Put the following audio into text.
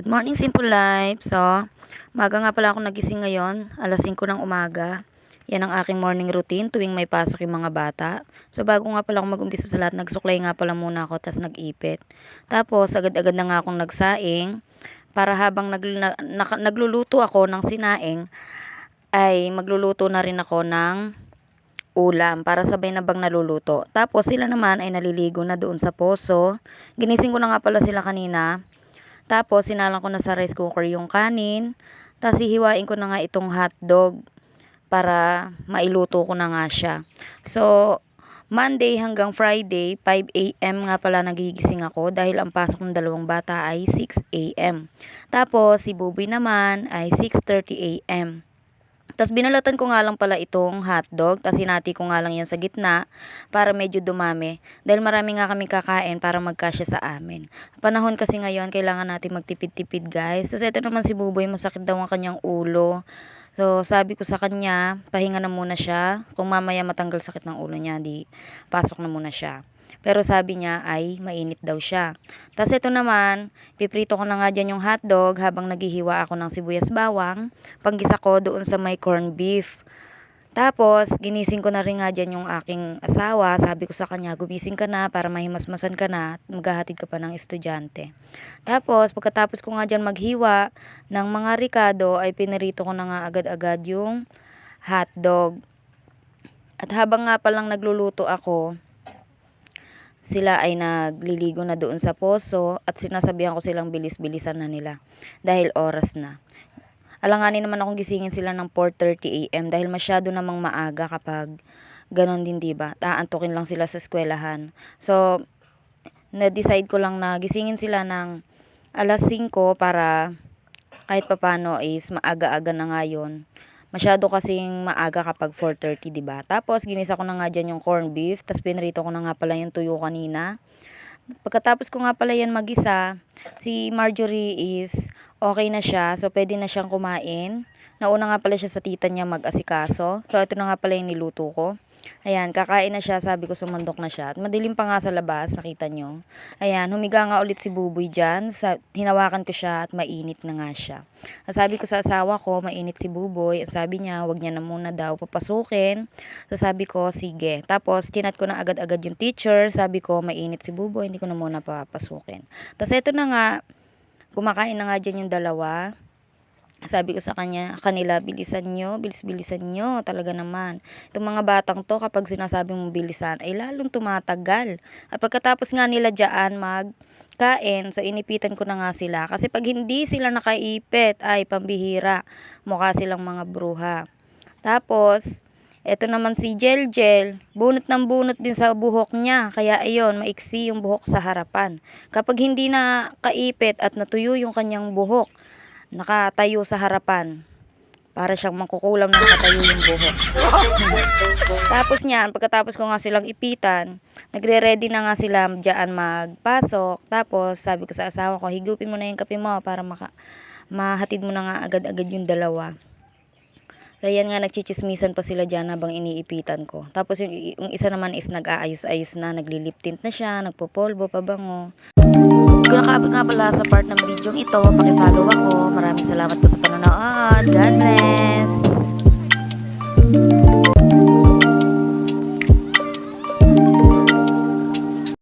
Good morning, Simple Life. So, maga nga pala ako nagising ngayon, alas 5 ng umaga. Yan ang aking morning routine tuwing may pasok yung mga bata. So, bago nga pala ako mag-umpisa sa lahat, nagsuklay nga pala muna ako, tas nag-ipit. Tapos, agad-agad na nga akong nagsaing para habang nagluluto ako ng sinaing, ay magluluto na rin ako ng ulam para sabay na bang naluluto. Tapos, sila naman ay naliligo na doon sa poso. Ginising ko na nga pala sila kanina. Tapos, sinalang ko na sa rice cooker yung kanin. Tapos, hihiwain ko na nga itong hotdog para mailuto ko na nga siya. So, Monday hanggang Friday, 5 a.m. nga pala nagigising ako dahil ang pasok ng dalawang bata ay 6 a.m. Tapos, si Buboy naman ay 6:30 a.m. Tapos binalatan ko nga lang pala itong hotdog, tapos hinati ko nga lang yan sa gitna para medyo dumami. Dahil marami nga kami kakain para magkasya sa amin. Panahon kasi ngayon, kailangan natin magtipid-tipid guys. Tapos ito naman si Buboy, masakit daw ang kanyang ulo. So sabi ko sa kanya, pahinga na muna siya. Kung mamaya matanggal sakit ng ulo niya, di pasok na muna siya. Pero sabi niya ay mainit daw siya. Tapos ito naman, piprito ko na nga dyan yung hotdog habang naghihiwa ako ng sibuyas bawang. Panggisa ko doon sa may corned beef. Tapos, ginising ko na rin nga dyan yung aking asawa. Sabi ko sa kanya, gumising ka na para mahimasmasan ka na at maghahatid ka pa ng estudyante. Tapos, pagkatapos ko nga dyan maghiwa ng mga ricado, ay pinirito ko na nga agad-agad yung hotdog. At habang nga palang nagluluto ako, sila ay nagliligo na doon sa poso at sinasabihan ko silang bilis-bilisan na nila dahil oras na. Alanganin naman akong gisingin sila ng 4:30 a.m. dahil masyado namang maaga kapag ganon din, diba? Aantukin lang sila sa eskwelahan. So, na-decide ko lang na gisingin sila ng alas 5 para kahit papano is maaga-aga na nga yun. Masyado kasing maaga kapag 4:30, diba? Tapos, ginisa ko na nga dyan yung corned beef. Tapos, pinrito ko na nga pala yung tuyo kanina. Pagkatapos ko nga pala yan magisa, si Marjorie is okay na siya. So, pwede na siyang kumain. Nauna nga pala siya sa tita niya mag-asikaso. So, ito na nga pala yung niluto ko. Ayan, kakain na siya. Sabi ko sumandok na siya. At madilim pa nga sa labas, nakita nyo. Ayan, humiga nga ulit si Buboy dyan. Hinawakan ko siya at mainit na nga siya. Sabi ko sa asawa ko, mainit si Buboy. Sabi niya, wag niya na muna daw papasukin. Sabi ko, sige. Tapos, chinat ko na agad-agad yung teacher. Sabi ko, mainit si Buboy, hindi ko na muna papasukin. Tapos, eto na nga, kumakain na nga dyan yung dalawa. Sabi ko sa kanila, bilisan nyo, bilis-bilisan nyo, talaga naman. Itong mga batang to, kapag sinasabi mong bilisan, ay lalong tumatagal. At pagkatapos nga nila dyan magkain, so inipitan ko na nga sila. Kasi pag hindi sila nakaipit, ay pambihira, mukha silang mga bruha. Tapos, eto naman si Jelgel, bunot ng bunot din sa buhok niya. Kaya ayun, maiksi yung buhok sa harapan. Kapag hindi na kaipit at natuyo yung kanyang buhok, nakatayo sa harapan. Para siyang mangkukulam na nakatayo yung buhok. Tapos niyan, pagkatapos ko nga silang ipitan, nagre-ready na nga sila dyan magpasok. Tapos sabi ko sa asawa ko, higupin mo na yung kape mo para mahatid mo na nga agad-agad yung dalawa. Kaya nga nagchichismisan pa sila dyan habang iniipitan ko. Tapos yung isa naman is nag-aayos-ayos na, naglilip tint na siya, nagpopolvo, pabango. Kung nakaabot nga pala sa part ng video ito, pakifollow ako. Maraming salamat po sa panonood. God bless!